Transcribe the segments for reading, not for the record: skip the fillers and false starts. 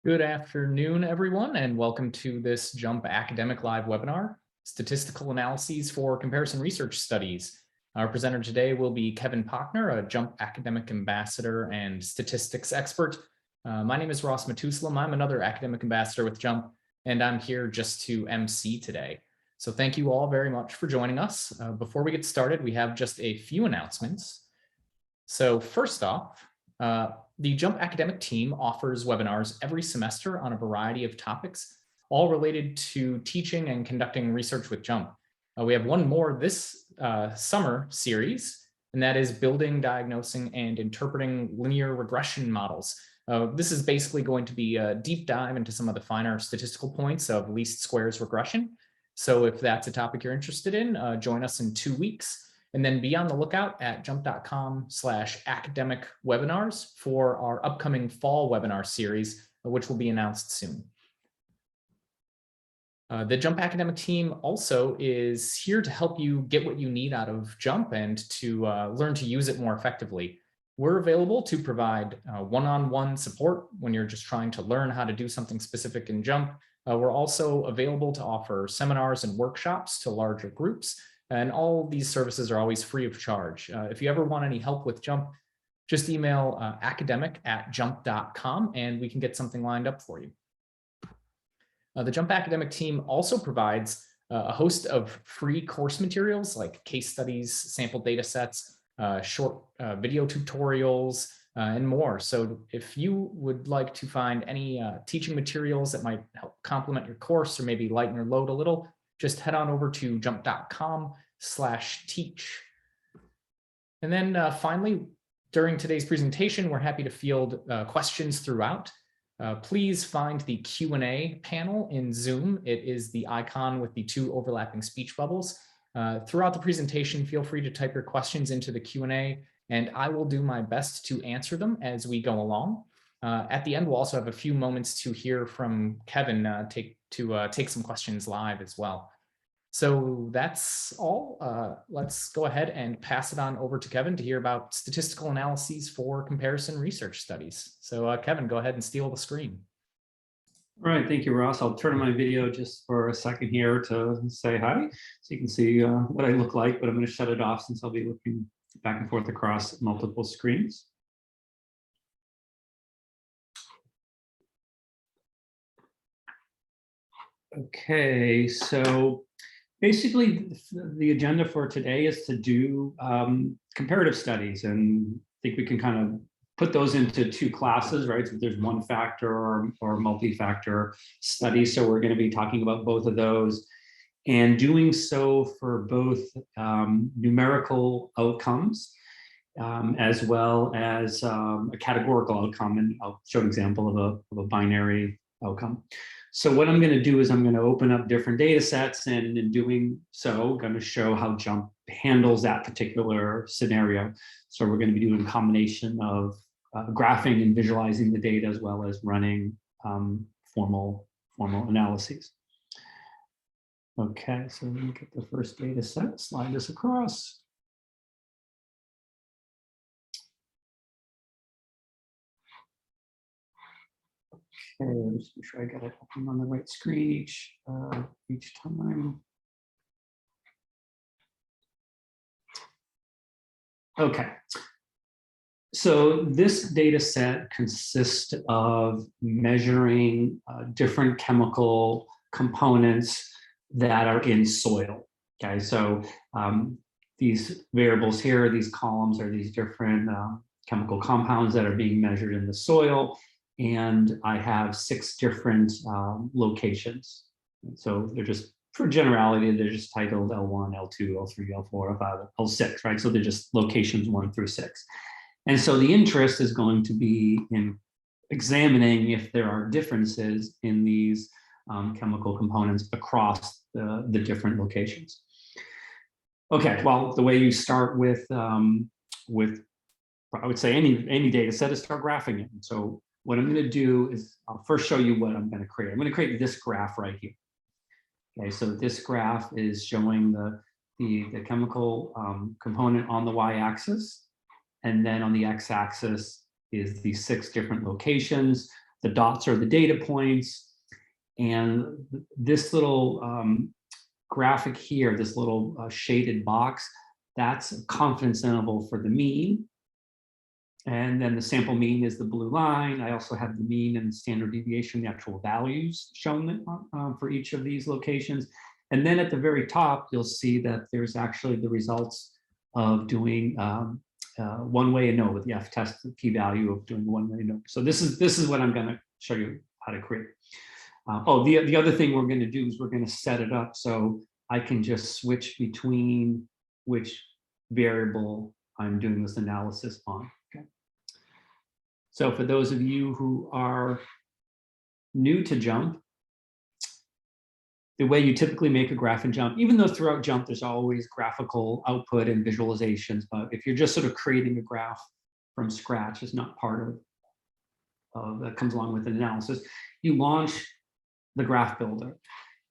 Good afternoon, everyone, and welcome to this JMP Academic Live webinar, Statistical Analyses for Comparison Research Studies. Our presenter today will be Kevin Pochner, a JMP Academic Ambassador and Statistics Expert. My name is Ross Matusalam. I'm another Academic Ambassador with JMP, and I'm here just to MC today. So thank you all very much for joining us. Before we get started, we have just a few announcements. So first off, the JMP academic team offers webinars every semester on a variety of topics, all related to teaching and conducting research with JMP. We have one more this summer series, and that is building, diagnosing, and interpreting linear regression models. This is basically going to be a deep dive into some of the finer statistical points of least squares regression. So if that's a topic you're interested in, join us in 2 weeks. And then be on the lookout at jump.com/academic webinars for our upcoming fall webinar series, which will be announced soon. The JMP academic team also is here to help you get what you need out of JMP and to learn to use it more effectively. We're available to provide one-on-one support when you're just trying to learn how to do something specific in JMP. We're also available to offer seminars and workshops to larger groups. And all these services are always free of charge. If you ever want any help with JMP, just email academic@jump.com and we can get something lined up for you. The JMP academic team also provides a host of free course materials like case studies, sample data sets, short video tutorials, and more. So if you would like to find any teaching materials that might help complement your course or maybe lighten your load a little, just head on over to jump.com/teach. And then finally, during today's presentation, we're happy to field questions throughout. Please find the Q&A panel in Zoom. It is the icon with the 2 overlapping speech bubbles. Throughout the presentation, feel free to type your questions into the Q&A, and I will do my best to answer them as we go along. At the end, we'll also have a few moments to hear from Kevin take some questions live as well. So that's all. Let's go ahead and pass it on over to Kevin to hear about statistical analyses for comparison research studies. So Kevin, go ahead and steal the screen. All right, thank you, Ross. I'll turn on my video just for a second here to say hi, so you can see what I look like, but I'm going to shut it off since I'll be looking back and forth across multiple screens. Okay, so basically the agenda for today is to do comparative studies, and I think we can kind of put those into 2 classes, right? So there's one factor or multi-factor studies. So we're going to be talking about both of those and doing so for both numerical outcomes as well as a categorical outcome. And I'll show an example of a binary outcome. So what I'm going to do is I'm going to open up different data sets, and in doing so, I'm going to show how JMP handles that particular scenario. So we're going to be doing a combination of graphing and visualizing the data as well as running formal analyses. Okay, so let me get the first data set, slide this across. Okay, let's make sure I get it open on the right screen each time. Okay, so this data set consists of measuring different chemical components that are in soil. Okay, so these variables here, these columns are these different chemical compounds that are being measured in the soil. And I have 6 different locations. So they're just, for generality, they're just titled L1, L2, L3, L4, L5, L6, right? So they're just locations 1 through 6. And so the interest is going to be in examining if there are differences in these chemical components across the different locations. Okay, well, the way you start with I would say any data set is start graphing it. And so what I'm going to do is I'll first show you what I'm going to create. I'm going to create this graph right here. Okay, so this graph is showing the chemical component on the y-axis, and then on the x-axis is the 6 different locations the dots are the data points. And this little graphic here, this little shaded box, that's a confidence interval for the mean. And then the sample mean is the blue line. I also have the mean and standard deviation, the actual values shown for each of these locations. And then at the very top, you'll see that there's actually the results of doing one-way ANOVA, the f-test, the p-value of doing one-way ANOVA. So this is what I'm going to show you how to create. The other thing we're going to do is we're going to set it up so I can just switch between which variable I'm doing this analysis on. Okay. So for those of you who are new to JMP, the way you typically make a graph in JMP, even though throughout JMP there's always graphical output and visualizations, but if you're just sort of creating a graph from scratch, it's not part of that comes along with an analysis, you launch the graph builder.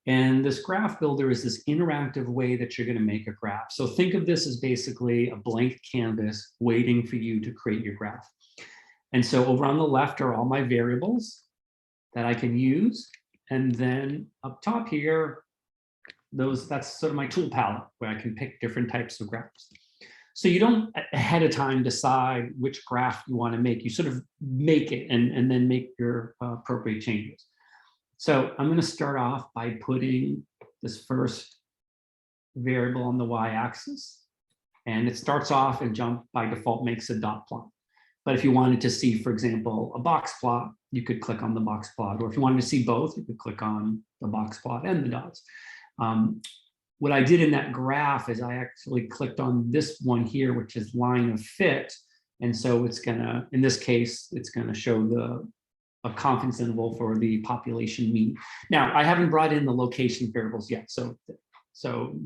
And this graph builder is this interactive way that you're going to make a graph. So think of this as basically a blank canvas waiting for you to create your graph. And so over on the left are all my variables that I can use. And then up top here, that's sort of my tool palette where I can pick different types of graphs. So you don't ahead of time decide which graph you want to make. You sort of make it and then make your appropriate changes. So I'm going to start off by putting this first variable on the y-axis. And it starts off and JMP by default makes a dot plot. But if you wanted to see, for example, a box plot, you could click on the box plot. Or if you wanted to see both, you could click on the box plot and the dots. What I did in that graph is I actually clicked on this one here, which is line of fit. And so it's going to, in this case, it's going to show a confidence interval for the population mean. Now, I haven't brought in the location variables yet. So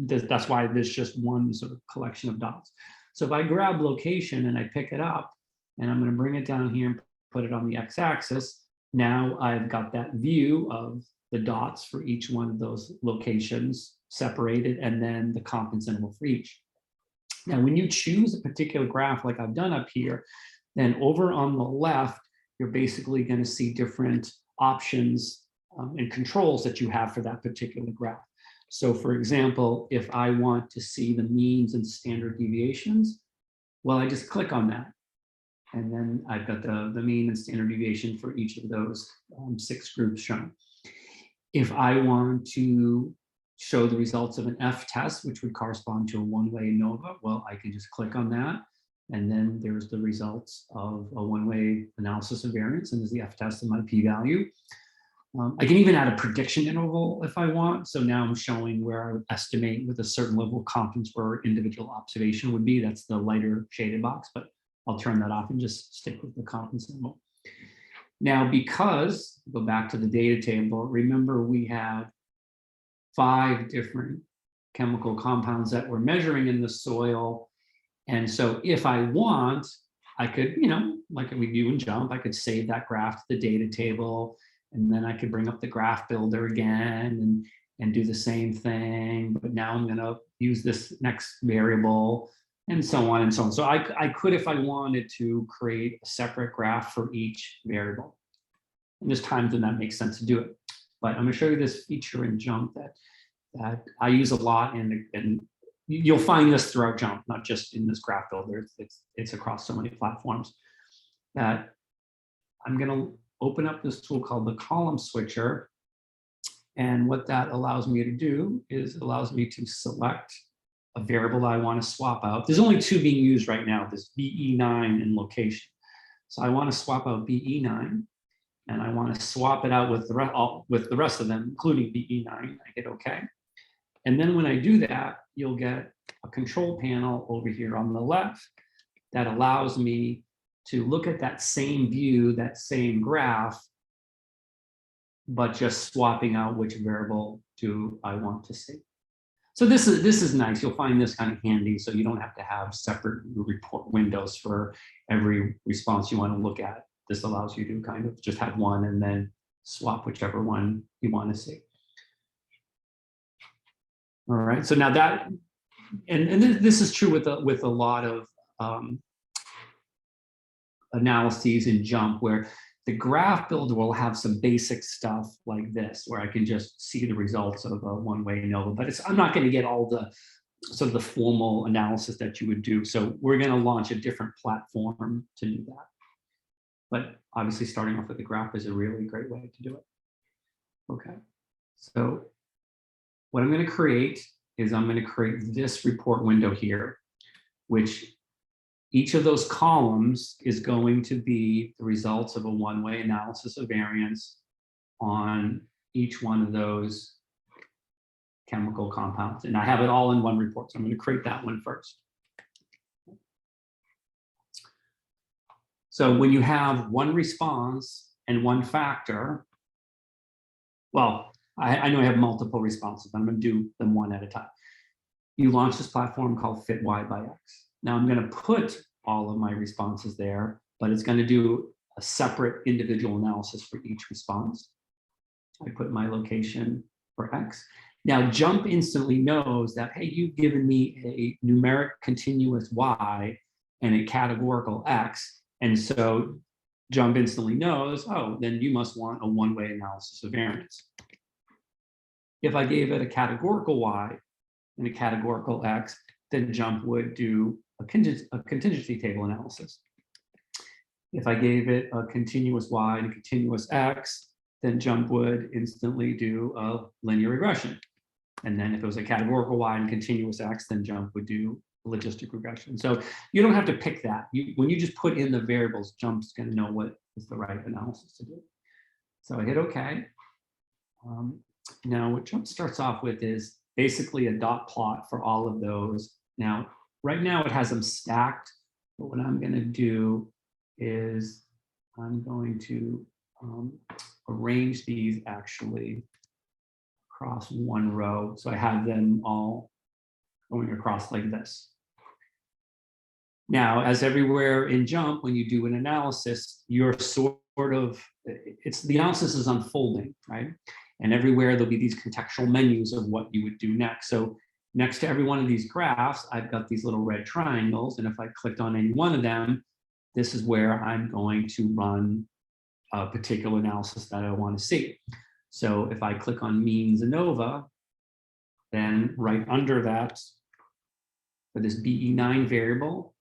that's why there's just one sort of collection of dots. So if I grab location and I pick it up, and I'm going to bring it down here and put it on the x-axis, now I've got that view of the dots for each one of those locations separated, and then the confidence interval for each. Now, when you choose a particular graph like I've done up here, then over on the left, you're basically going to see different options and controls that you have for that particular graph. So for example, if I want to see the means and standard deviations, well, I just click on that. And then I've got the mean and standard deviation for each of those 6 groups shown. If I want to show the results of an f-test, which would correspond to a one-way ANOVA, well, I can just click on that. And then there's the results of a one-way analysis of variance, and there's the f-test and my p-value. I can even add a prediction interval if I want. So now I'm showing where I would estimate with a certain level of confidence where individual observation would be. That's the lighter shaded box, but I'll turn that off and just stick with the confidence interval. Now, because, go back to the data table, remember we had 5 different chemical compounds that we're measuring in the soil. And so if I want, I could, like we do in JMP, I could save that graph to the data table, and then I could bring up the graph builder again and do the same thing. But now I'm going to use this next variable, and so on and so on. So I could, if I wanted to, create a separate graph for each variable. And there's times when that makes sense to do it. But I'm going to show you this feature in JMP that I use a lot, and you'll find this throughout JMP, not just in this graph builder. It's across so many platforms. That I'm going to open up this tool called the column switcher. And what that allows me to do is allows me to select a variable I want to swap out. There's only 2 being used right now, this BE9 and location. So I want to swap out BE9, and I want to swap it out with the rest of them, including BE9. I hit OK. And then when I do that, you'll get a control panel over here on the left that allows me to look at that same view, that same graph, but just swapping out which variable do I want to see. So this is nice. You'll find this kind of handy, so you don't have to have separate report windows for every response you want to look at. This allows you to kind of just have one and then swap whichever one you want to see. All right. So now that, and this is true with a lot of analyses in JMP, where The graph builder will have some basic stuff like this, where I can just see the results of a one-way ANOVA, but I'm not going to get all the sort of the formal analysis that you would do. So we're going to launch a different platform to do that. But obviously starting off with the graph is a really great way to do it. Okay, so what I'm going to create is I'm going to create this report window here, which each of those columns is going to be the results of a one-way analysis of variance on each one of those chemical compounds. And I have it all in one report, so I'm going to create that one first. So when you have one response and one factor, well, I know I have multiple responses, but I'm going to do them one at a time. You launch this platform called fit y by x. Now I'm going to put all of my responses there, but it's going to do a separate individual analysis for each response. I put my location for x. Now JMP instantly knows that, hey, you've given me a numeric continuous y and a categorical x. And so JMP instantly knows, oh, then you must want a one-way analysis of variance. If I gave it a categorical y and a categorical x, then JMP would do a contingency table analysis. If I gave it a continuous y and a continuous x, then JMP would instantly do a linear regression. And then if it was a categorical y and continuous x, then JMP would do logistic regression. So you don't have to pick that. When you just put in the variables, JMP's going to know what is the right analysis to do. So I hit OK. Now what JMP starts off with is basically a dot plot for all of those. Now, right now it has them stacked, but what I'm going to do is I'm going to arrange these actually across one row. So I have them all going across like this. Now, as everywhere in JMP, when you do an analysis, you're sort of, the analysis is unfolding, right? And everywhere there'll be these contextual menus of what you would do next. So next to every one of these graphs, I've got these little red triangles. And if I clicked on any one of them, this is where I'm going to run a particular analysis that I want to see. So if I click on means ANOVA, then right under that, for this BE9 variable,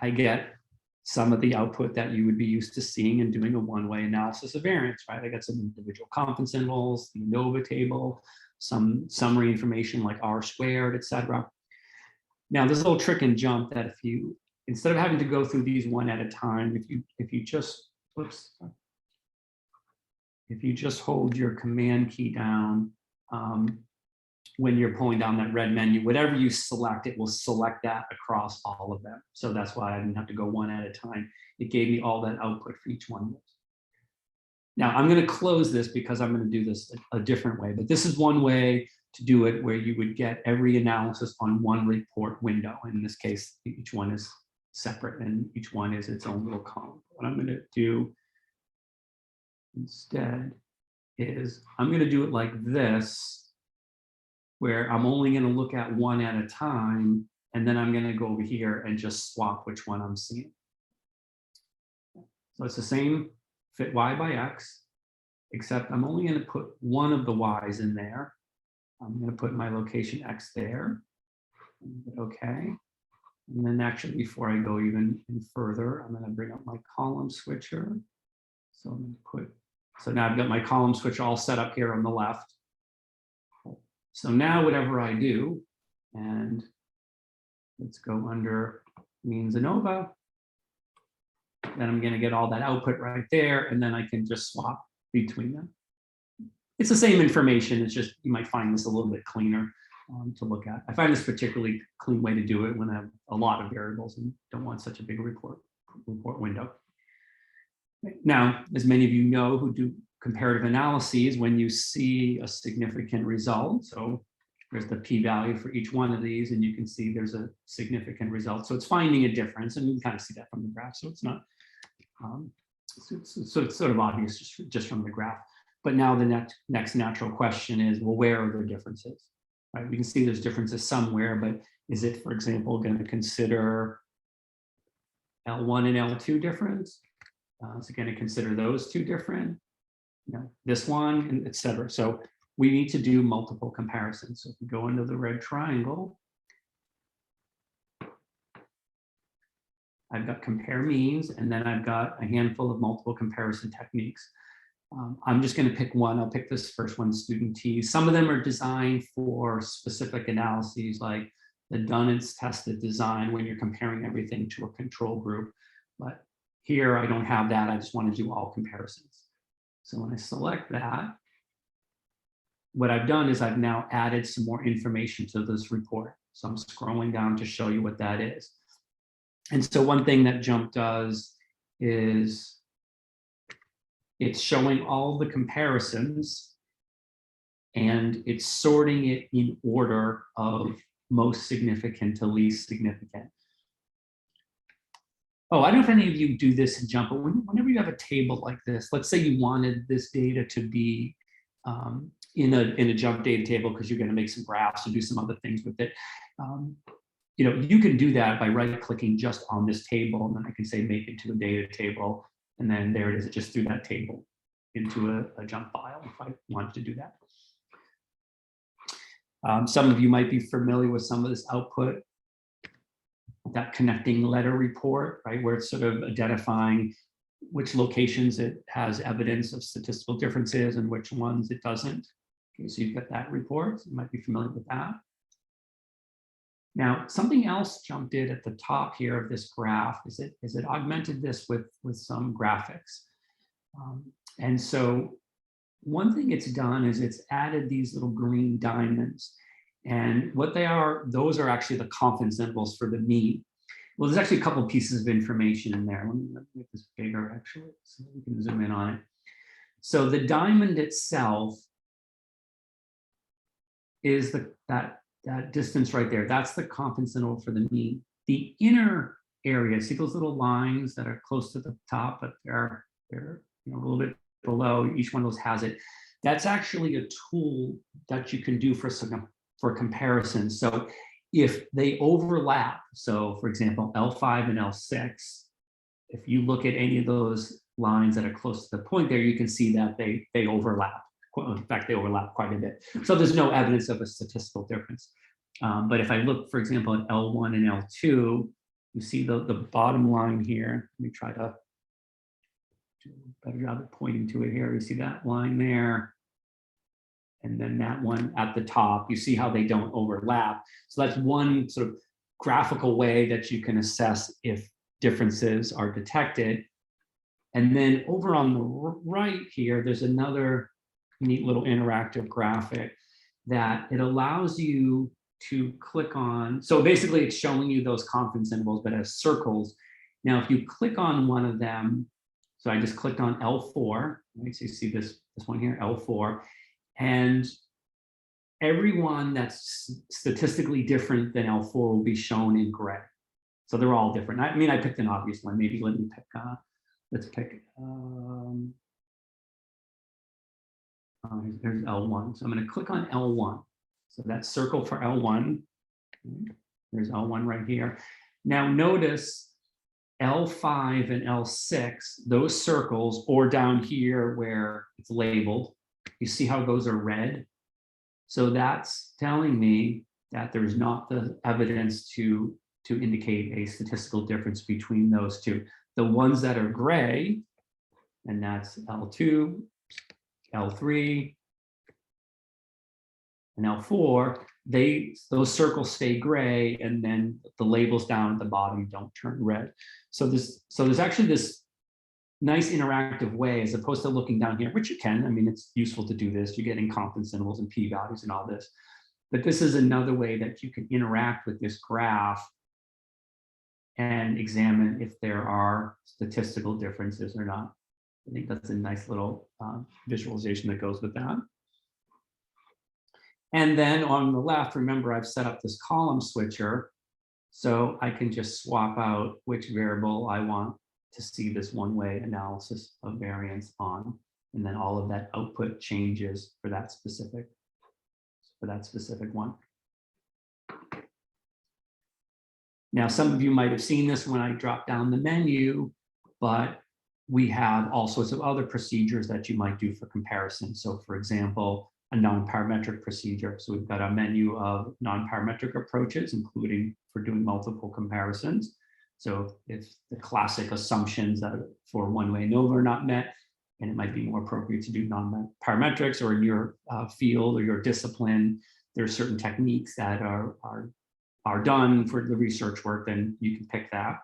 I get some of the output that you would be used to seeing and doing a one-way analysis of variance, right? I got some individual confidence intervals, the ANOVA table, some summary information like R squared, et cetera. Now, there's a little trick in JMP that if you, instead of having to go through these one at a time, if you just, whoops, if you just hold your command key down, when you're pulling down that red menu, whatever you select, it will select that across all of them. So that's why I didn't have to go one at a time. It gave me all that output for each one of those. Now I'm going to close this because I'm going to do this a different way, but this is one way to do it where you would get every analysis on one report window. In this case, each one is separate and each one is its own little column. What I'm going to do instead is I'm going to do it like this, where I'm only going to look at one at a time, and then I'm going to go over here and just swap which one I'm seeing. So it's the same fit y by x, except I'm only going to put one of the y's in there. I'm going to put my location x there. OK. And then actually, before I go even further, I'm going to bring up my column switcher. So I'm going to put, so now I've got my column switch all set up here on the left. So now whatever I do, and let's go under means ANOVA, then I'm going to get all that output right there, and then I can just swap between them. It's the same information, it's just you might find this a little bit cleaner to look at. I find this particularly clean way to do it when I have a lot of variables and don't want such a big report window. Now, as many of you know who do comparative analyses, when you see a significant result, so there's the p-value for each one of these, and you can see there's a significant result. So it's finding a difference, and you can kind of see that from the graph. So it's not, so it's sort of obvious just from the graph. But now the next natural question is, well, where are the differences? Right? We can see there's differences somewhere, but is it, for example, going to consider L1 and L2 difference? Is it going to consider those two different? This one, and et cetera. So we need to do multiple comparisons. So if we go into the red triangle, I've got compare means, and then I've got a handful of multiple comparison techniques. I'm just going to pick one. I'll pick this first one, student T. Some of them are designed for specific analyses, like the done and tested design when you're comparing everything to a control group. But here I don't have that. I just want to do all comparisons. So when I select that, what I've done is I've now added some more information to this report. So I'm scrolling down to show you what that is. And so one thing that JMP does is it's showing all the comparisons and it's sorting it in order of most significant to least significant. Oh, I don't know if any of you do this in JMP, but whenever you have a table like this, let's say you wanted this data to be in a JMP data table because you're going to make some graphs or do some other things with it. You can do that by right-clicking just on this table, and then I can say make it to a data table, and then there it is. It just threw that table into a JMP file if I wanted to do that. Some of you might be familiar with some of this output, that connecting letter report, right, where it's sort of identifying which locations it has evidence of statistical differences and which ones it doesn't. Okay, so you've got that report. You might be familiar with that. Now, something else JMP did at the top here of this graph is it augmented this with some graphics. And so one thing it's done is it's added these little green diamonds. And what they are, those are actually the confidence intervals for the mean. Well, there's actually a couple of pieces of information in there. Let me make this bigger, actually, so we can zoom in on it. So the diamond itself is that distance right there. That's the confidence interval for the mean. The inner area, see those little lines that are close to the top, but they're a little bit below. Each one of those has it. That's actually a tool that you can do for comparison. So if they overlap, so for example, L5 and L6, if you look at any of those lines that are close to the point there, you can see that they overlap. In fact, they overlap quite a bit. So there's no evidence of a statistical difference. But if I look, for example, at L1 and L2, you see the bottom line here. Let me try to do a better job of pointing to it here. You see that line there. And then that one at the top, you see how they don't overlap. So that's one sort of graphical way that you can assess if differences are detected. And then over on the right here, there's another neat little interactive graphic that it allows you to click on. So basically it's showing you those confidence intervals, but as circles. Now, if you click on one of them, so I just clicked on L4, right? So you see this one here, L4, and everyone that's statistically different than L4 will be shown in gray. So they're all different. I mean, I picked an obvious one. Maybe let me pick, let's pick, here's L1. So I'm going to click on L1. So that's circle for L1. There's L1 right here. Now notice L5 and L6, those circles, or down here where it's labeled, you see how those are red? So that's telling me that there's not the evidence to indicate a statistical difference between those two. The ones that are gray, and that's L2, L3, and L4, those circles stay gray, and then the labels down at the bottom don't turn red. So there's actually this nice interactive way, as opposed to looking down here, which you can. I mean, it's useful to do this. You're getting confidence intervals and p-values and all this. But this is another way that you can interact with this graph and examine if there are statistical differences or not. I think that's a nice little visualization that goes with that. And then on the left, remember, I've set up this column switcher, so I can just swap out which variable I want to see this one-way analysis of variance on, and then all of that output changes for that specific one. Now, some of you might have seen this when I dropped down the menu, but we have all sorts of other procedures that you might do for comparison. So for example, a non-parametric procedure. So we've got a menu of non-parametric approaches, including for doing multiple comparisons. So if the classic assumptions that for one-way Anova are not met, and it might be more appropriate to do non-parametrics, or in your field or your discipline, there are certain techniques that are done for the research work, then you can pick that.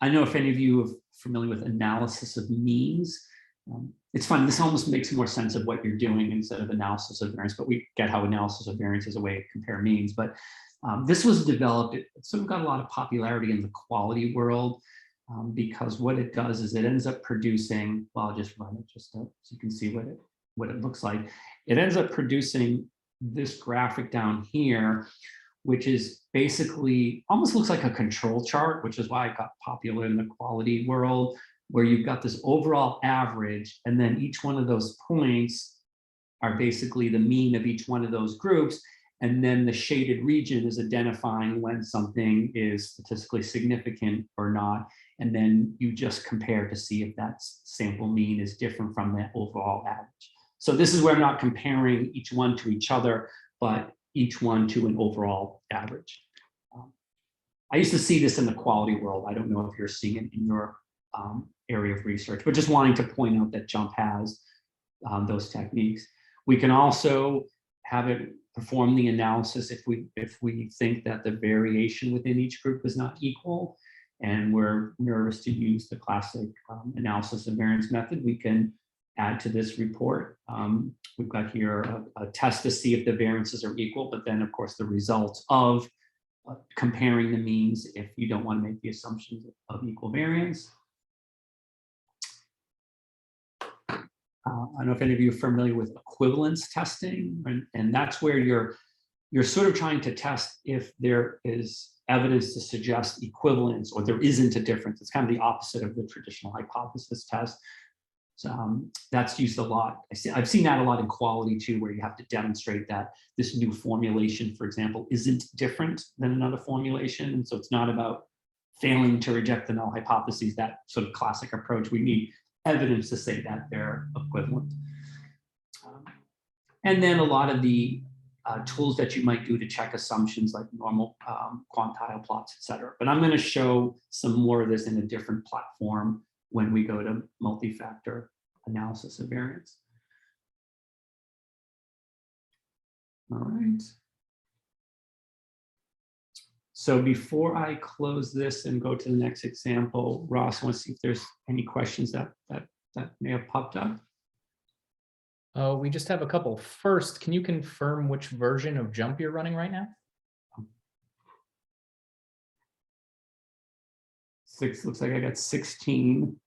I know if any of you are familiar with analysis of means, it's fun. This almost makes more sense of what you're doing instead of analysis of variance, but we get how analysis of variance is a way to compare means. But this was developed, it sort of got a lot of popularity in the quality world because what it does is it ends up producing, well, I'll just run it just so you can see what it looks like. It ends up producing this graphic down here, which is basically almost looks like a control chart, which is why it got popular in the quality world, where you've got this overall average, and then each one of those points are basically the mean of each one of those groups. And then the shaded region is identifying when something is statistically significant or not. And then you just compare to see if that sample mean is different from that overall average. So this is where I'm not comparing each one to each other, but each one to an overall average. I used to see this in the quality world. I don't know if you're seeing it in your area of research, but just wanting to point out that JMP has those techniques. We can also have it perform the analysis if we think that the variation within each group is not equal, and we're nervous to use the classic analysis of variance method. We can add to this report. We've got here a test to see if the variances are equal, but then of course the results of comparing the means if you don't want to make the assumptions of equal variance. I don't know if any of you are familiar with equivalence testing, and that's where you're sort of trying to test if there is evidence to suggest equivalence or there isn't a difference. It's kind of the opposite of the traditional hypothesis test. So that's used a lot. I've seen that a lot in quality too, where you have to demonstrate that this new formulation, for example, isn't different than another formulation. And so it's not about failing to reject the null hypotheses, that sort of classic approach. We need evidence to say that they're equivalent. And then a lot of the tools that you might do to check assumptions like normal quantile plots, et cetera. But I'm going to show some more of this in a different platform when we go to multi-factor analysis of variance. All right. So before I close this and go to the next example, Ross, I want to see if there's any questions that may have popped up. We just have a couple. First, can you confirm which version of JMP you're running right now? 6 looks like I got 16.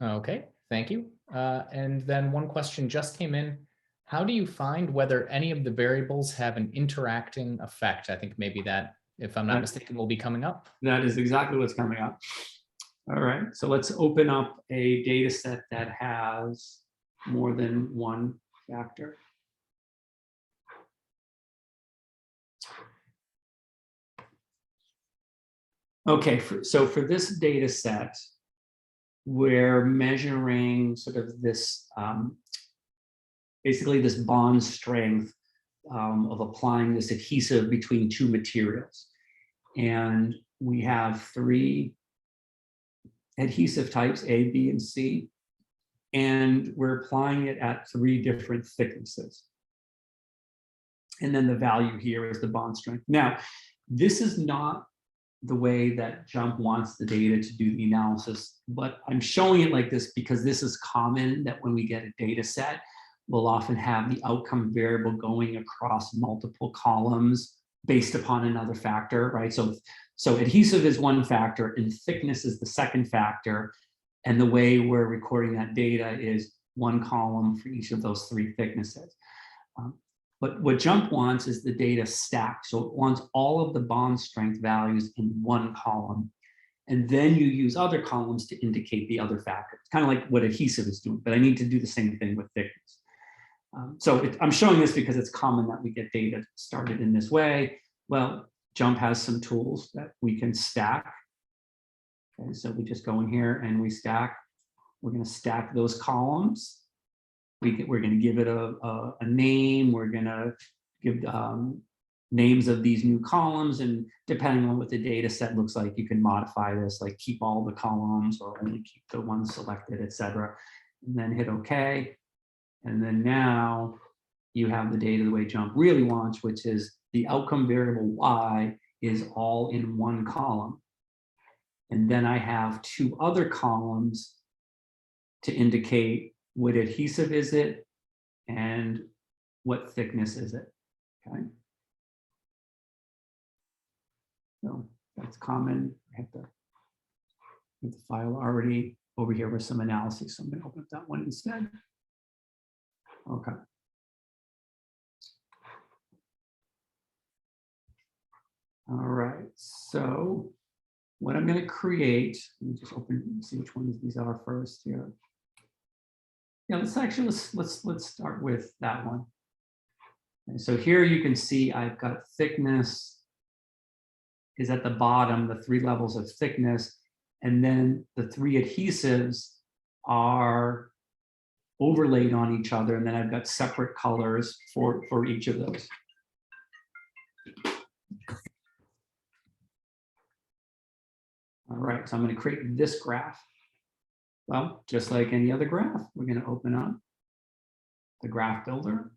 Okay, thank you. And then one question just came in. How do you find whether any of the variables have an interacting effect? I think maybe that, if I'm not mistaken, will be coming up. That is exactly what's coming up. All right, so let's open up a data set that has more than one factor. Okay, so for this data set, we're measuring sort of this, basically this bond strength of applying this adhesive between two materials. And we have 3 adhesive types, A, B, and C. And we're applying it at 3 different thicknesses. And then the value here is the bond strength. Now, this is not the way that JMP wants the data to do the analysis, but I'm showing it like this because this is common, that when we get a data set, we'll often have the outcome variable going across multiple columns based upon another factor, right? So adhesive is one factor and thickness is the second factor. And the way we're recording that data is one column for each of those 3 thicknesses. But what JMP wants is the data stacked. So it wants all of the bond strength values in one column. And then you use other columns to indicate the other factor. It's kind of like what adhesive is doing, but I need to do the same thing with thickness. I'm showing this because it's common that we get data started in this way. Well, JMP has some tools that we can stack. Okay, so we just go in here and we stack. We're going to stack those columns. We're going to give it a name. We're going to give names of these new columns, and depending on what the data set looks like, you can modify this, like keep all the columns or only keep the ones selected, etc. And then hit OK. And then now you have the data the way JMP really wants, which is the outcome variable y is all in one column. And then I have two other columns to indicate what adhesive is it and what thickness is it. Okay. So that's common. I have the file already over here with some analysis. So I'm going to open up that one instead. Okay. All right. So what I'm going to create, let me just open, see which ones these are first here. Yeah, let's start with that one. And so here you can see I've got thickness is at the bottom, the 3 levels of thickness, and then the 3 adhesives are overlaid on each other, and then I've got separate colors for each of those. All right, so I'm going to create this graph. Well, just like any other graph, we're going to open up the graph builder.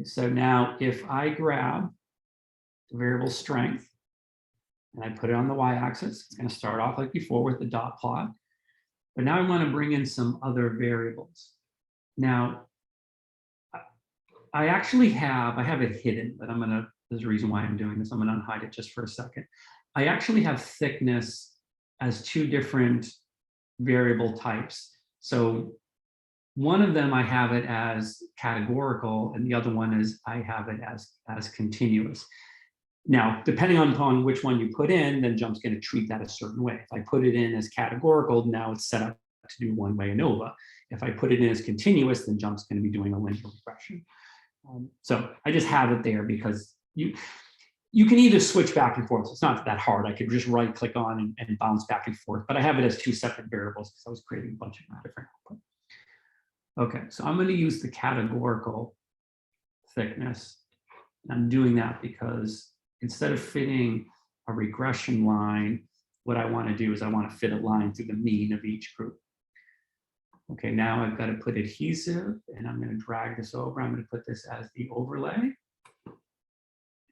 So now if I grab the variable strength and I put it on the y-axis, it's going to start off like before with the dot plot. But now I want to bring in some other variables. Now, I have it hidden, but there's a reason why I'm doing this. I'm going to unhide it just for a second. I actually have thickness as 2 different variable types. So one of them I have it as categorical, and the other one is I have it as continuous. Now, depending upon which one you put in, then JMP's going to treat that a certain way. If I put it in as categorical, now it's set up to do one-way Anova. If I put it in as continuous, then JMP's going to be doing a linear regression. So I just have it there because you can either switch back and forth. It's not that hard. I could just right click on and bounce back and forth, but I have it as 2 separate variables because I was creating a bunch of different output. Okay, so I'm going to use the categorical thickness. I'm doing that because instead of fitting a regression line, what I want to do is I want to fit a line through the mean of each group. Okay, now I've got to put adhesive, and I'm going to drag this over. I'm going to put this as the overlay.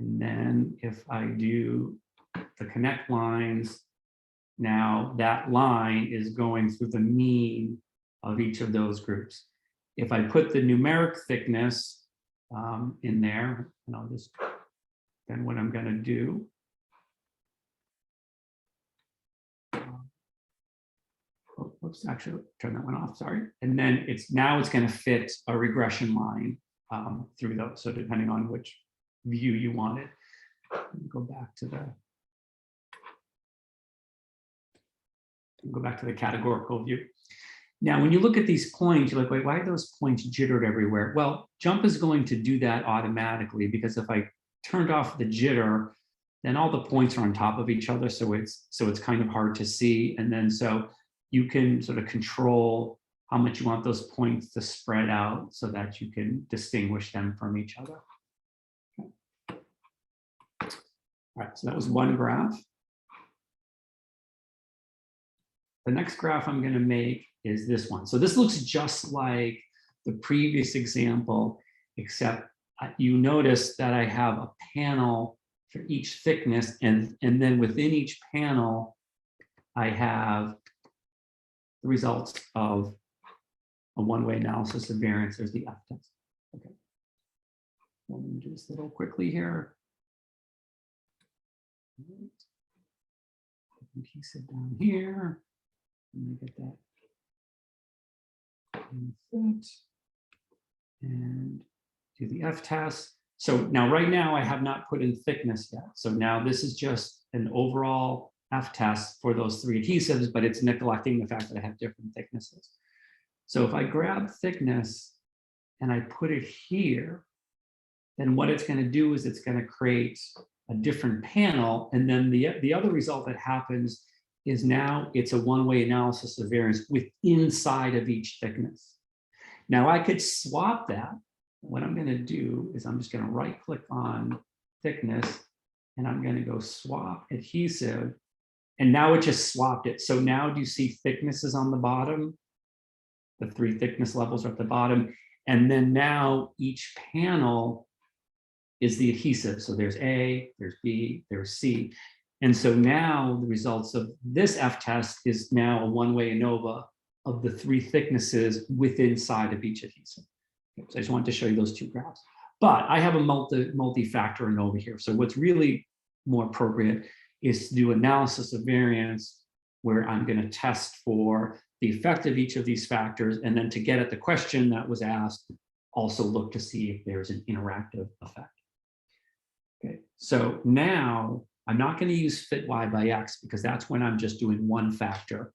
And then if I do the connect lines, now that line is going through the mean of each of those groups. If I put the numeric thickness in there, and I'll just, then what I'm going to do, oops, actually turn that one off, sorry. And then now it's going to fit a regression line through those. So depending on which view you want it, go back to the categorical view. Now, when you look at these points, you're like, wait, why are those points jittered everywhere? Well, JMP is going to do that automatically because if I turned off the jitter, then all the points are on top of each other, so it's kind of hard to see. And then so you can sort of control how much you want those points to spread out so that you can distinguish them from each other. Okay. All right, so that was one graph. The next graph I'm going to make is this one. So this looks just like the previous example, except you notice that I have a panel for each thickness, and then within each panel, I have the results of a one-way analysis of variance. There's the F-test. Okay. Let me do this a little quickly here. Adhesive down here. Let me get that. And do the F-test. So now, right now, I have not put in thickness yet. So now this is just an overall F-test for those 3 adhesives, but it's neglecting the fact that I have different thicknesses. So if I grab thickness and I put it here, then what it's going to do is it's going to create a different panel. And then the other result that happens is now it's a one-way analysis of variance inside of each thickness. Now I could swap that. What I'm going to do is I'm just going to right click on thickness and I'm going to go swap adhesive. And now it just swapped it. So now do you see thickness is on the bottom? The 3 thickness levels are at the bottom. And then now each panel is the adhesive. So there's A, there's B, there's C. And so now the results of this F-test is now a one-way ANOVA of the 3 thicknesses inside of each adhesive. So I just wanted to show you those 2 graphs. But I have a multi-factor ANOVA here. So what's really more appropriate is to do analysis of variance, where I'm going to test for the effect of each of these factors, and then to get at the question that was asked, also look to see if there's an interactive effect. Okay, so now I'm not going to use fit y by x because that's when I'm just doing one factor.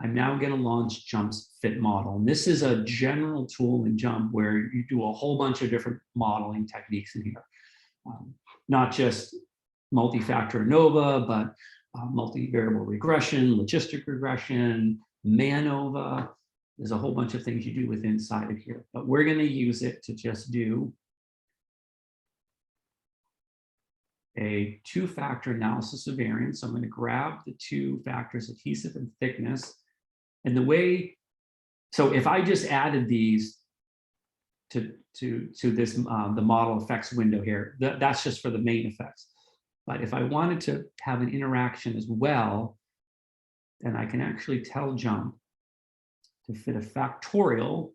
I'm now going to launch JMP's fit model. And this is a general tool in JMP where you do a whole bunch of different modeling techniques in here. Not just multi-factor ANOVA, but multivariable regression, logistic regression, MANOVA. There's a whole bunch of things you do inside of here, but we're going to use it to just do a 2-factor analysis of variance. So I'm going to grab the 2 factors, adhesive and thickness. And the way, so if I just added these to this, the model effects window here, that's just for the main effects. But if I wanted to have an interaction as well, then I can actually tell JMP to fit a factorial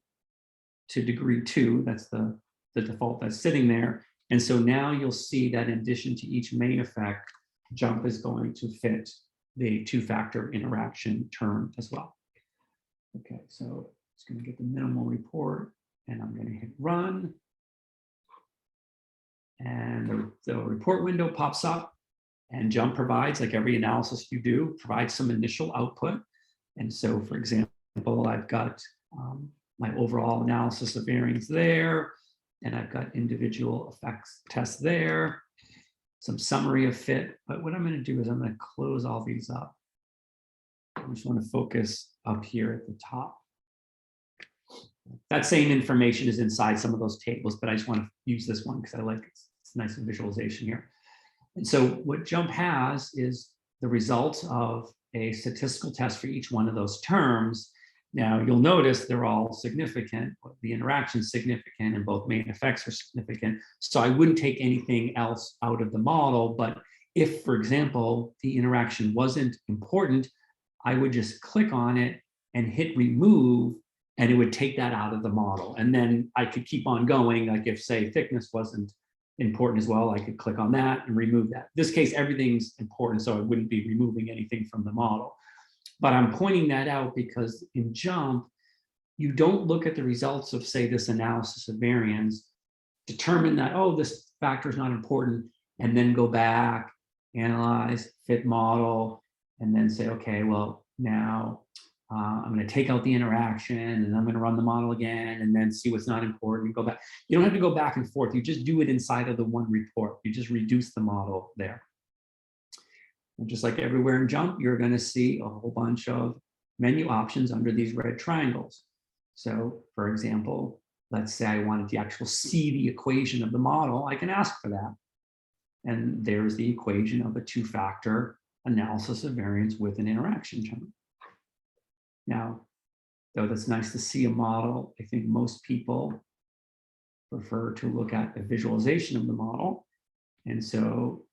to degree 2. That's the default that's sitting there. And so now you'll see that in addition to each main effect, JMP is going to fit the 2-factor interaction term as well. Okay, so it's going to get the minimal report, and I'm going to hit run. And the report window pops up, and JMP provides, like every analysis you do, provides some initial output. And so, for example, I've got my overall analysis of variance there, and I've got individual effects tests there, some summary of fit. But what I'm going to do is I'm going to close all these up. I just want to focus up here at the top. That same information is inside some of those tables, but I just want to use this one because I like it. It's a nice visualization here. And so what JMP has is the results of a statistical test for each one of those terms. Now you'll notice they're all significant. The interaction is significant and both main effects are significant. So I wouldn't take anything else out of the model. But if, for example, the interaction wasn't important, I would just click on it and hit remove, and it would take that out of the model. And then I could keep on going. Like if, say, thickness wasn't important as well, I could click on that and remove that. In this case, everything's important, so I wouldn't be removing anything from the model. But I'm pointing that out because in JMP, you don't look at the results of, say, this analysis of variance, determine that, oh, this factor is not important, and then go back, analyze, fit model, and then say, okay, well, now I'm going to take out the interaction and I'm going to run the model again and then see what's not important and go back. You don't have to go back and forth. You just do it inside of the one report. You just reduce the model there. And just like everywhere in JMP, you're going to see a whole bunch of menu options under these red triangles. So for example, let's say I wanted to actually see the equation of the model. I can ask for that. And there's the equation of a 2-factor analysis of variance with an interaction term. Now, though that's nice to see a model, I think most people prefer to look at a visualization of the model. And so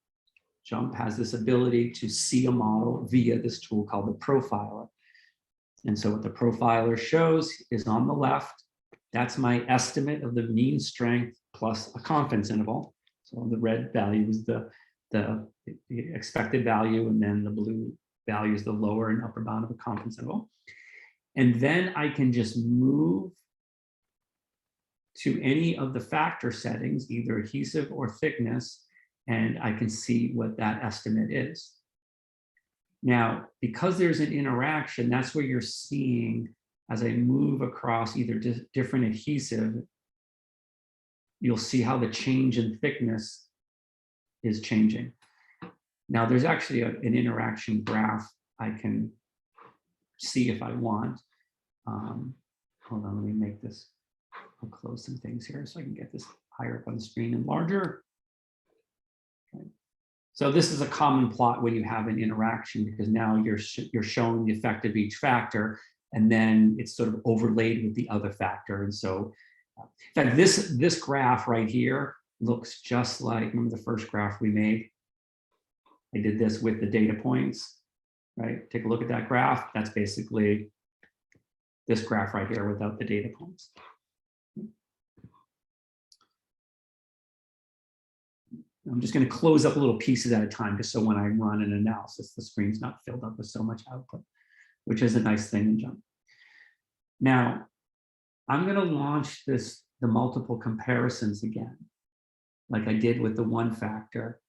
JMP has this ability to see a model via this tool called the profiler. And so what the profiler shows is on the left, that's my estimate of the mean strength plus a confidence interval. So the red value is the expected value, and then the blue value is the lower and upper bound of the confidence interval. And then I can just move to any of the factor settings, either adhesive or thickness, and I can see what that estimate is. Now, because there's an interaction, that's where you're seeing as I move across either different adhesive, you'll see how the change in thickness is changing. Now there's actually an interaction graph I can see if I want. Hold on, let me make this, I'll close some things here so I can get this higher up on the screen and larger. Okay. So this is a common plot when you have an interaction, because now you're showing the effect of each factor, and then it's sort of overlaid with the other factor. And so, in fact, this graph right here looks just like, remember the first graph we made? I did this with the data points, right? Take a look at that graph. That's basically this graph right here without the data points. I'm just going to close up little pieces at a time, just so when I run an analysis, the screen's not filled up with so much output, which is a nice thing in JMP. Now, I'm going to launch the multiple comparisons again, like I did with the one factor.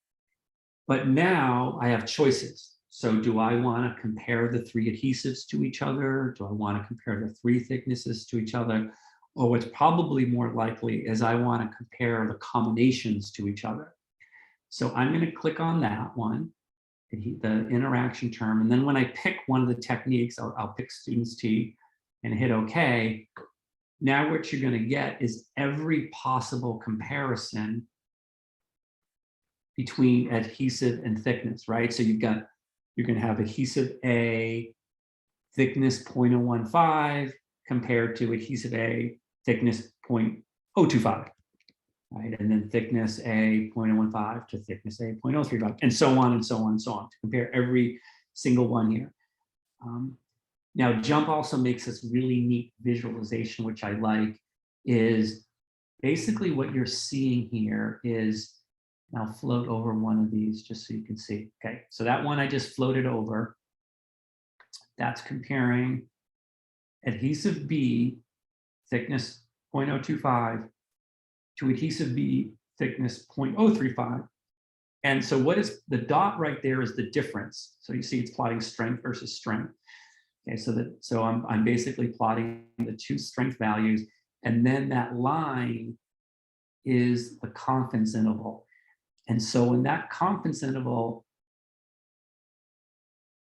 But now I have choices. So do I want to compare the 3 adhesives to each other? Do I want to compare the 3 thicknesses to each other? Or what's probably more likely is I want to compare the combinations to each other. So I'm going to click on that one, the interaction term. And then when I pick one of the techniques, I'll pick students T and hit OK. Now what you're going to get is every possible comparison between adhesive and thickness, right? So you're going to have adhesive A, thickness 0.015 compared to adhesive A, thickness 0.025, right? And then thickness A 0.015 to thickness A 0.035, and so on and so on and so on, to compare every single one here. Now, JMP also makes this really neat visualization, which I like, is basically what you're seeing here is, I'll float over one of these just so you can see. Okay, so that one I just floated over. That's comparing adhesive B, thickness 0.025, to adhesive B, thickness 0.035. And so what is the dot right there is the difference. So you see it's plotting strength versus strength. Okay, so I'm basically plotting the 2 strength values, and then that line is the confidence interval. And so when that confidence interval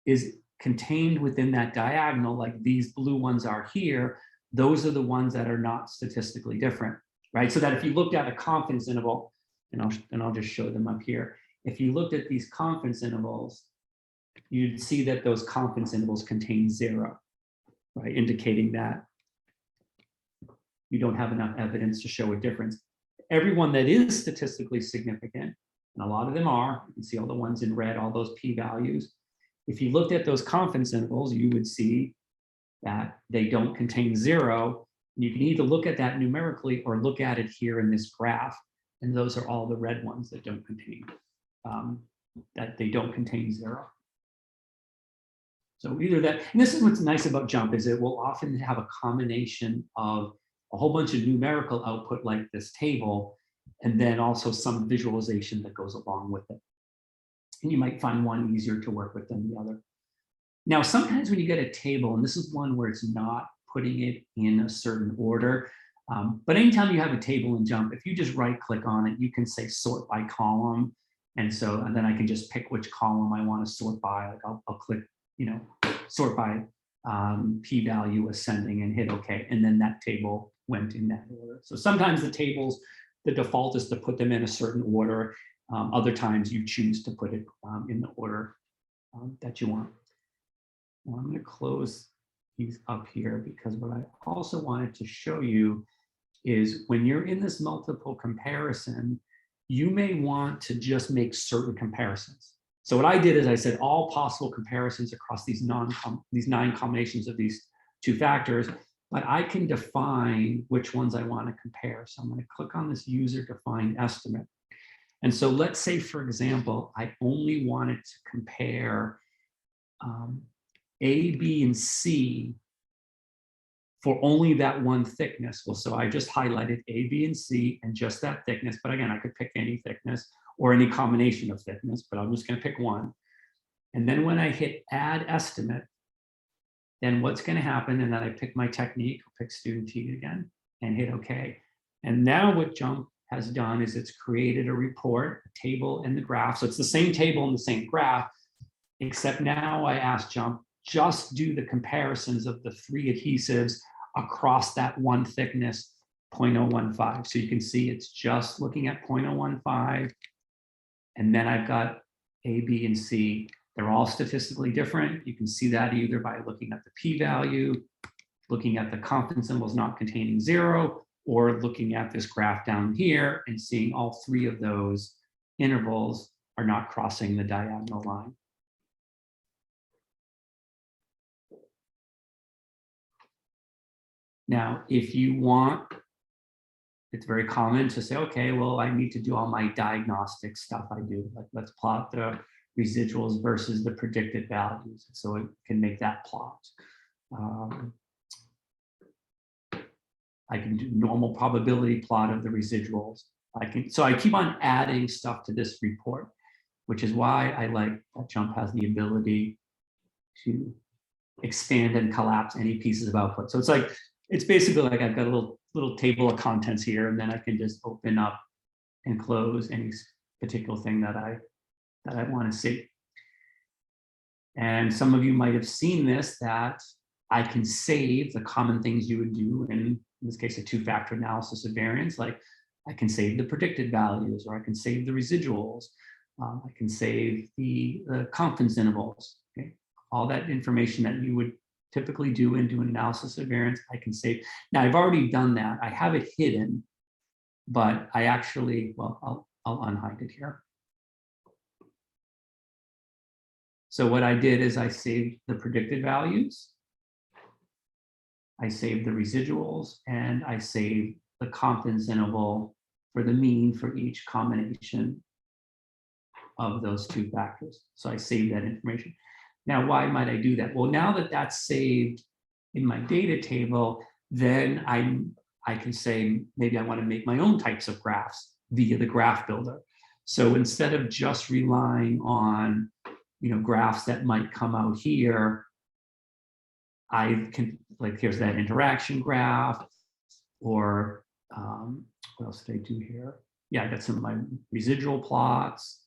is contained within that diagonal, like these blue ones are here, those are the ones that are not statistically different, right? So that if you looked at a confidence interval, and I'll just show them up here. If you looked at these confidence intervals, you'd see that those confidence intervals contain 0, right? Indicating that you don't have enough evidence to show a difference. Everyone that is statistically significant, and a lot of them are, you can see all the ones in red, all those p-values. If you looked at those confidence intervals, you would see that they don't contain 0. You can either look at that numerically or look at it here in this graph, and those are all the red ones that don't contain, that they don't contain 0. So either that, and this is what's nice about JMP, is it will often have a combination of a whole bunch of numerical output like this table, and then also some visualization that goes along with it. And you might find one easier to work with than the other. Now, sometimes when you get a table, and this is one where it's not putting it in a certain order, but anytime you have a table in JMP, if you just right click on it, you can say sort by column. And then I can just pick which column I want to sort by. Like I'll click, sort by p-value ascending and hit OK. And then that table went in that order. So sometimes the tables, the default is to put them in a certain order. Other times you choose to put it in the order that you want. Now I'm going to close these up here, because what I also wanted to show you is when you're in this multiple comparison, you may want to just make certain comparisons. So what I did is I said all possible comparisons across these 9 combinations of these 2 factors, but I can define which ones I want to compare. So I'm going to click on this user define estimate. And so let's say, for example, I only wanted to compare A, B, and C for only that one thickness. Well, so I just highlighted A, B, and C and just that thickness. But again, I could pick any thickness or any combination of thickness, but I'm just going to pick one. And then when I hit add estimate, then what's going to happen, and then I pick my technique, I'll pick student T again and hit OK. And now what JMP has done is it's created a report, a table, and the graph. So it's the same table and the same graph, except now I asked JMP, just do the comparisons of the 3 adhesives across that one thickness, 0.015. So you can see it's just looking at 0.015. And then I've got A, B, and C. They're all statistically different. You can see that either by looking at the p-value, looking at the confidence intervals not containing 0, or looking at this graph down here and seeing all 3 of those intervals are not crossing the diagonal line. Now, if you want, it's very common to say, okay, well, I need to do all my diagnostic stuff I do. Like, let's plot the residuals versus the predicted values. So it can make that plot. I can do normal probability plot of the residuals. So I keep on adding stuff to this report, which is why I like that JMP has the ability to expand and collapse any pieces of output. So it's basically like I've got a little table of contents here, and then I can just open up and close any particular thing that I want to see. And some of you might have seen this, that I can save the common things you would do in this case, a 2-factor analysis of variance. Like I can save the predicted values, or I can save the residuals. I can save the confidence intervals. Okay? All that information that you would typically do and do an analysis of variance, I can save. Now I've already done that. I have it hidden, but I actually, well, I'll unhide it here. So what I did is I saved the predicted values, I saved the residuals, and I saved the confidence interval for the mean for each combination of those 2 factors. So I saved that information. Now, why might I do that? Well, now that that's saved in my data table, then I can say, maybe I want to make my own types of graphs via the graph builder. So instead of just relying on, graphs that might come out here, I can, like, here's that interaction graph, or what else did I do here? Yeah, I got some of my residual plots.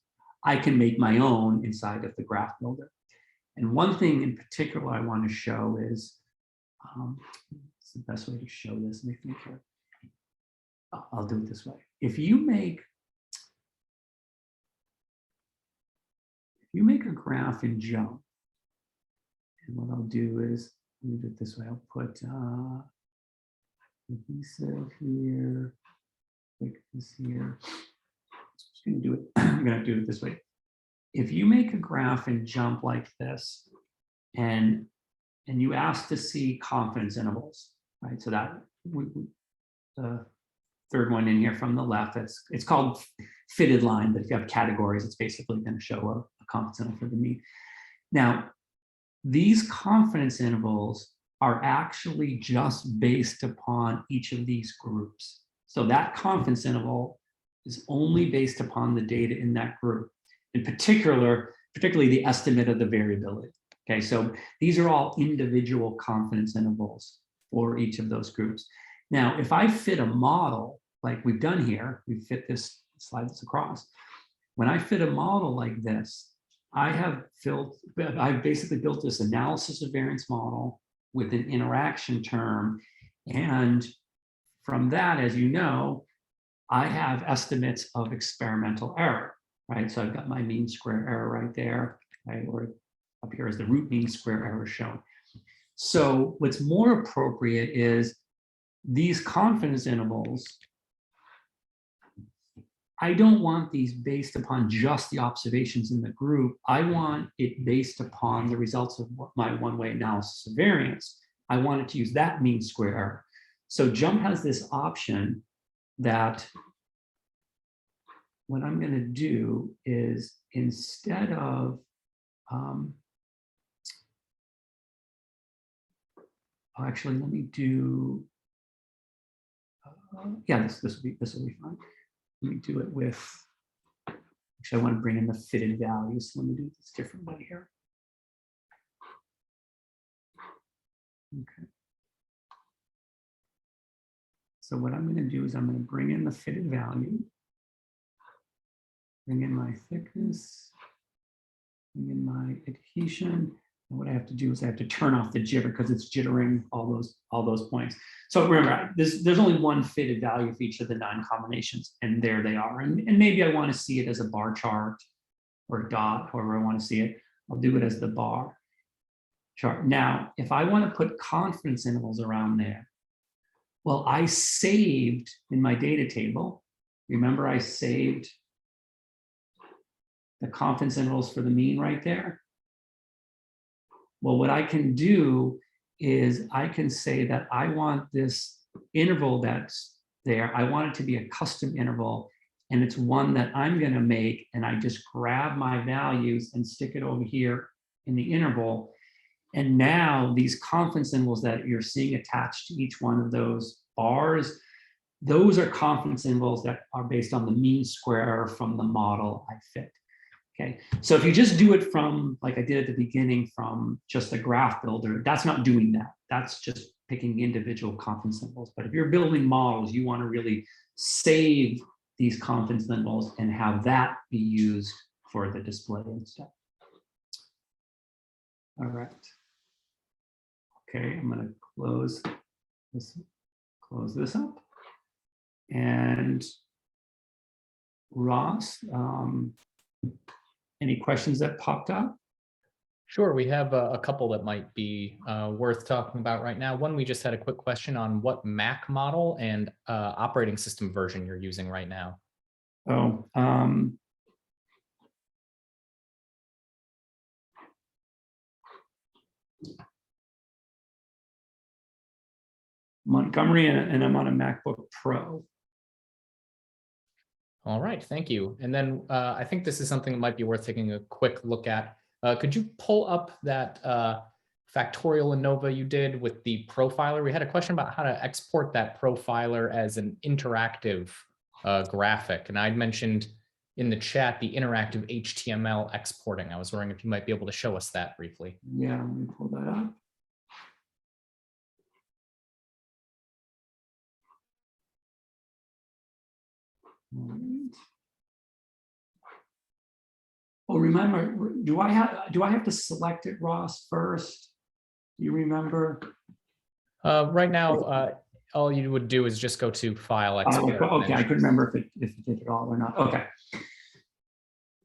I can make my own inside of the graph builder. And one thing in particular I want to show is, it's the best way to show this. Let me think here. I'll do it this way. If you make a graph in JMP, and what I'll do is, let me do it this way. I'll put adhesive here, like this here. Just going to do it. I'm going to do it this way. If you make a graph in JMP like this, and you ask to see confidence intervals, right? So that the third one in here from the left, it's called fitted line, but if you have categories, it's basically going to show a confidence interval for the mean. Now, these confidence intervals are actually just based upon each of these groups. So that confidence interval is only based upon the data in that group, in particularly the estimate of the variability. Okay, so these are all individual confidence intervals for each of those groups. Now, if I fit a model like we've done here, we fit this, slide this across. When I fit a model like this, I've basically built this analysis of variance model with an interaction term. And from that, as you know, I have estimates of experimental error, right? So I've got my mean square error right there, right? Or up here is the root mean square error shown. So what's more appropriate is these confidence intervals. I don't want these based upon just the observations in the group. I want it based upon the results of my one-way analysis of variance. I want it to use that mean square error. So JMP has this option that what I'm going to do is, instead of actually, let me do yeah, this will be fine. Let me do it with, actually, I want to bring in the fitted values. Let me do this differently here. Okay. So what I'm going to do is I'm going to bring in the fitted value, bring in my thickness, bring in my adhesion. And what I have to do is I have to turn off the jitter because it's jittering all those points. So remember, there's only one fitted value for each of the 9 combinations, and there they are. And maybe I want to see it as a bar chart or a dot, however I want to see it. I'll do it as the bar chart. Now, if I want to put confidence intervals around there, well, I saved in my data table. Remember, I saved the confidence intervals for the mean right there. Well, what I can do is I can say that I want this interval that's there, I want it to be a custom interval, and it's one that I'm going to make, and I just grab my values and stick it over here in the interval. And now these confidence intervals that you're seeing attached to each one of those bars, those are confidence intervals that are based on the mean square from the model I fit. Okay, so if you just do it from, like I did at the beginning, from just a graph builder, that's not doing that. That's just picking individual confidence intervals. But if you're building models, you want to really save these confidence intervals and have that be used for the display and stuff. All right. Okay, I'm going to close this up. And Ross, any questions that popped up? Sure, we have a couple that might be worth talking about right now. One, we just had a quick question on what Mac model and operating system version you're using right now. Oh, Montgomery, and I'm on a MacBook Pro. All right, thank you. And then I think this is something that might be worth taking a quick look at. Could you pull up that factorial Anova you did with the profiler? We had a question about how to export that profiler as an interactive graphic. And I'd mentioned in the chat the interactive HTML exporting. I was wondering if you might be able to show us that briefly. Yeah, let me pull that up. All right. Oh, remember, do I have to select it, Ross, first? Do you remember? Right now, all you would do is just go to File, Export. Okay, I couldn't remember if it did it all or not. Okay. All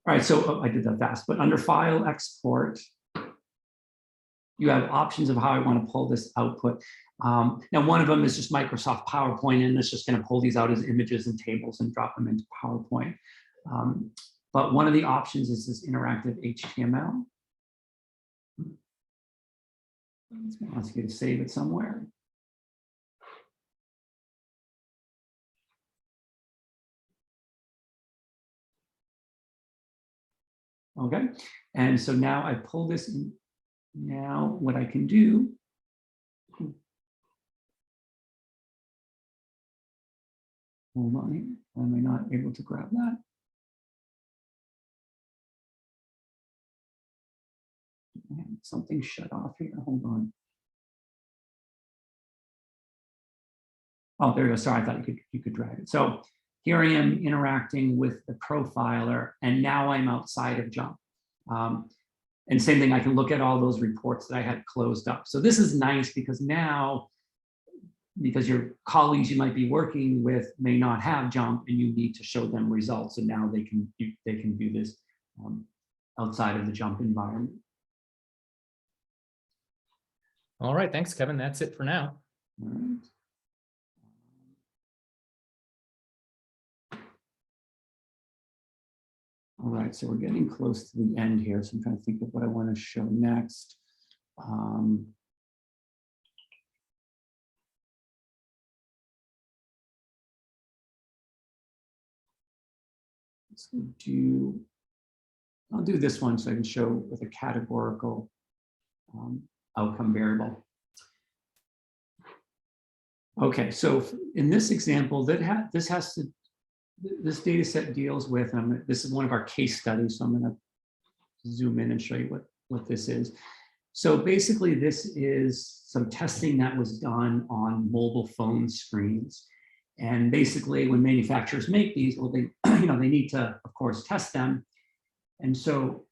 right, so I did that fast, but under File, Export, you have options of how I want to pull this output. Now, one of them is just Microsoft PowerPoint, and it's just going to pull these out as images and tables and drop them into PowerPoint. But one of the options is this interactive HTML. It's going to ask you to save it somewhere. Okay, and so now I pull this in. Now what I can do, hold on, am I not able to grab that? Something shut off here, hold on. Oh, there you go, sorry, I thought you could drag it. So here I am interacting with the profiler, and now I'm outside of JMP. And same thing, I can look at all those reports that I had closed up. So this is nice because now, because your colleagues you might be working with may not have JMP, and you need to show them results, and now they can do this outside of the JMP environment. All right, thanks, Kevin. That's it for now. All right. All right, so we're getting close to the end here, so I'm trying to think of what I want to show next. I'll do this one so I can show with a categorical outcome variable. Okay, so in this example, this data set deals with, this is one of our case studies, so I'm going to zoom in and show you what this is. So basically, this is some testing that was done on mobile phone screens. And basically, when manufacturers make these, well, they, they need to, of course, test them. And so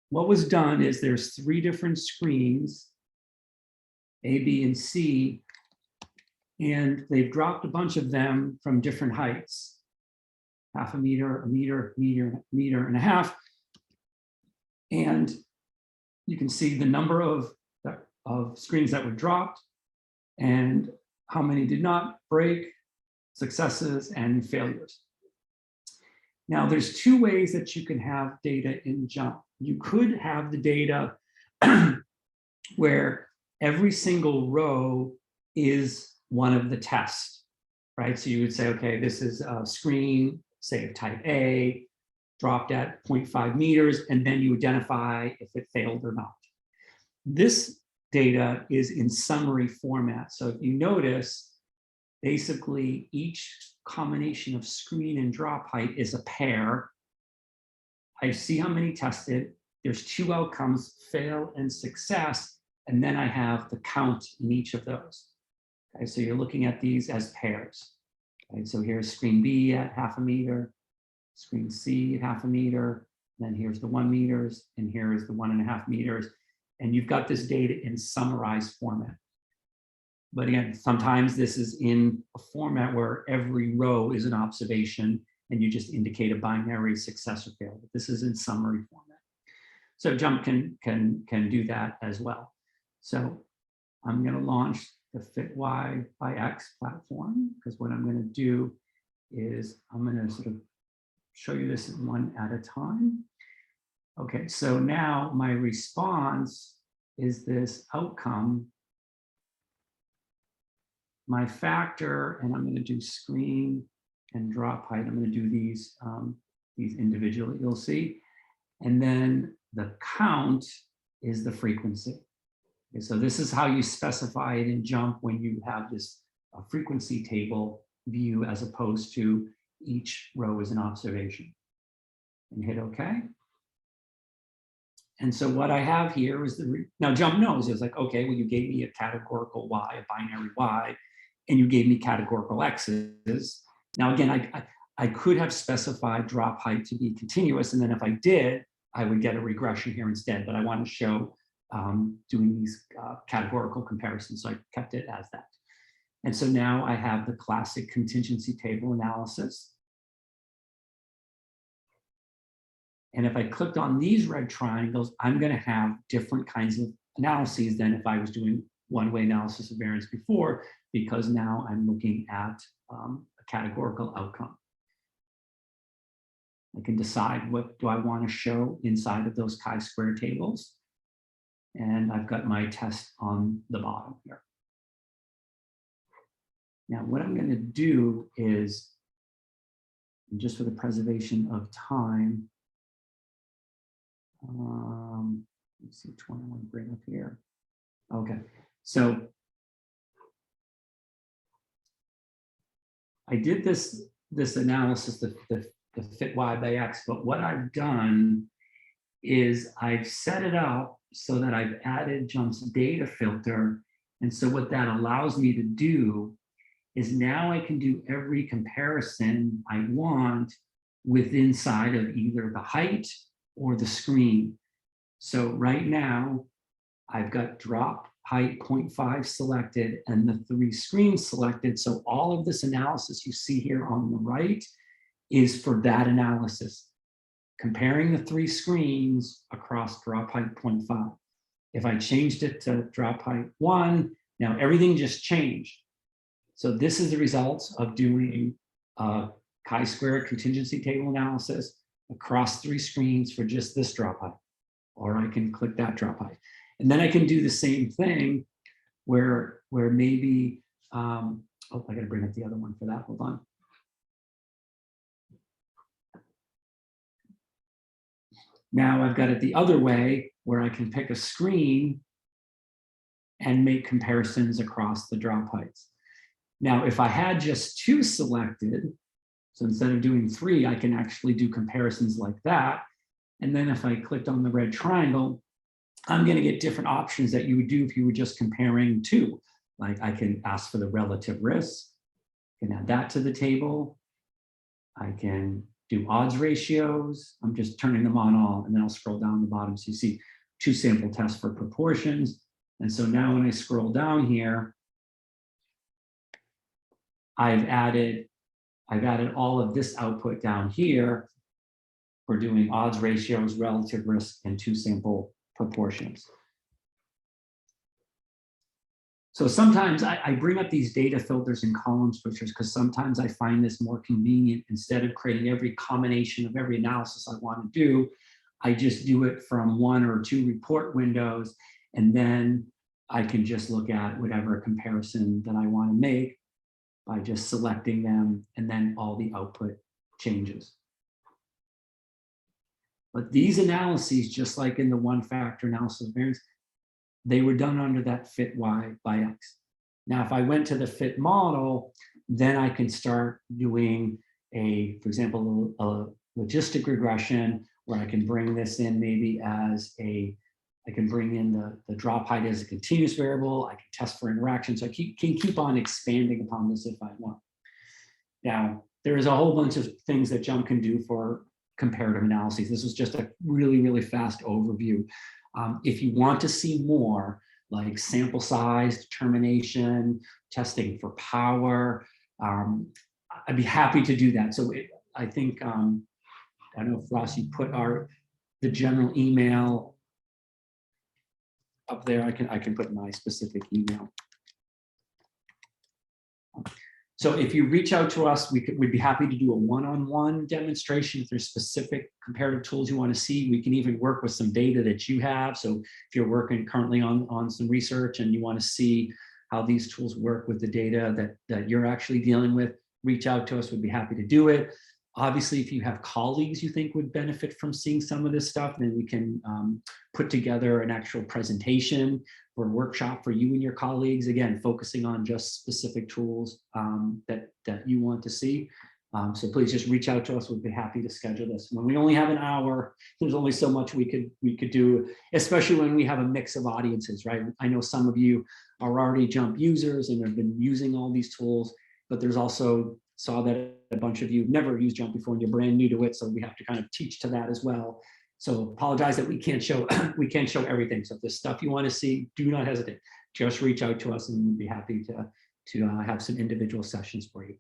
what was done is there's 3 different screens, A, B, and C, and they've dropped a bunch of them from different heights, 0.5 meter, a meter, meter and a half. And you can see the number of screens that were dropped and how many did not break, successes and failures. Now, there's 2 ways that you can have data in JMP. You could have the data where every single row is one of the tests, right? So you would say, okay, this is a screen, say of type A, dropped at 0.5 meters, and then you identify if it failed or not. This data is in summary format. So if you notice, basically each combination of screen and drop height is a pair. I see how many tested. There's 2 outcomes, fail and success, and then I have the count in each of those. Okay, so you're looking at these as pairs. Okay, so here's screen B at 0.5 meter, screen C at 0.5 meter, then here's the 1 meters, and here is the 1.5 meters. And you've got this data in summarized format. But again, sometimes this is in a format where every row is an observation and you just indicate a binary success or fail. But this is in summary format. So JMP can do that as well. So I'm going to launch the Fit Y by X platform, because what I'm going to do is I'm going to sort of show you this one at a time. Okay, so now my response is this outcome. My factor, and I'm going to do screen and drop height. I'm going to do these individually, you'll see. And then the count is the frequency. Okay, so this is how you specify it in JMP when you have this frequency table view as opposed to each row is an observation. And hit OK. And so what I have here is now JMP knows, it's like, okay, well, you gave me a categorical Y, a binary Y, and you gave me categorical X's. Now, again, I could have specified drop height to be continuous, and then if I did, I would get a regression here instead, but I want to show doing these categorical comparisons, so I kept it as that. And so now I have the classic contingency table analysis. And if I clicked on these red triangles, I'm going to have different kinds of analyses than if I was doing one-way analysis of variance before, because now I'm looking at a categorical outcome. I can decide what do I want to show inside of those chi-square tables. And I've got my test on the bottom here. Now, what I'm going to do is, just for the preservation of time, let's see, 21 bring up here. Okay, so I did this analysis, the Fit Y by X, but what I've done is I've set it up so that I've added JMP's data filter. And so what that allows me to do is now I can do every comparison I want with inside of either the height or the screen. So right now, I've got drop height 0.5 selected and the 3 screens selected. So all of this analysis you see here on the right is for that analysis, comparing the 3 screens across drop height 0.5. If I changed it to drop height 1, now everything just changed. So this is the results of doing chi-square contingency table analysis across 3 screens for just this drop height, or I can click that drop height. And then I can do the same thing where maybe, oh, I gotta bring up the other one for that, hold on. Now I've got it the other way where I can pick a screen and make comparisons across the drop heights. Now, if I had just 2 selected, so instead of doing 3, I can actually do comparisons like that. And then if I clicked on the red triangle, I'm going to get different options that you would do if you were just comparing 2. Like I can ask for the relative risk. I can add that to the table. I can do odds ratios. I'm just turning them on all, and then I'll scroll down the bottom. So you see 2 sample tests for proportions. And so now when I scroll down here, I've added all of this output down here for doing odds ratios, relative risk, and 2 sample proportions. So sometimes I bring up these data filters and column switchers because sometimes I find this more convenient. Instead of creating every combination of every analysis I want to do, I just do it from 1 or 2 report windows, and then I can just look at whatever comparison that I want to make by just selecting them, and then all the output changes. But these analyses, just like in the 1-factor analysis of variance, they were done under that fit Y by X. Now, if I went to the fit model, then I can start doing for example, a logistic regression where I can bring this in maybe as I can bring in the drop height as a continuous variable. I can test for interaction. So I can keep on expanding upon this if I want. Now, there is a whole bunch of things that JMP can do for comparative analyses. This was just a really, really fast overview. If you want to see more, like sample size determination, testing for power, I'd be happy to do that. So I think, I don't know if Ross, you put the general email up there. I can put my specific email. So if you reach out to us, we'd be happy to do a one-on-one demonstration. If there's specific comparative tools you want to see, we can even work with some data that you have. So if you're working currently on some research and you want to see how these tools work with the data that you're actually dealing with, reach out to us. We'd be happy to do it. Obviously, if you have colleagues you think would benefit from seeing some of this stuff, then we can put together an actual presentation or a workshop for you and your colleagues, again, focusing on just specific tools that you want to see. So please just reach out to us. We'd be happy to schedule this. When we only have an hour, there's only so much we could do, especially when we have a mix of audiences, right? I know some of you are already JMP users and have been using all these tools, but there's also saw that a bunch of you never used JMP before and you're brand new to it, so we have to kind of teach to that as well. So apologize that we can't show everything. So if there's stuff you want to see, do not hesitate. Just reach out to us and we'd be happy to have some individual sessions for you.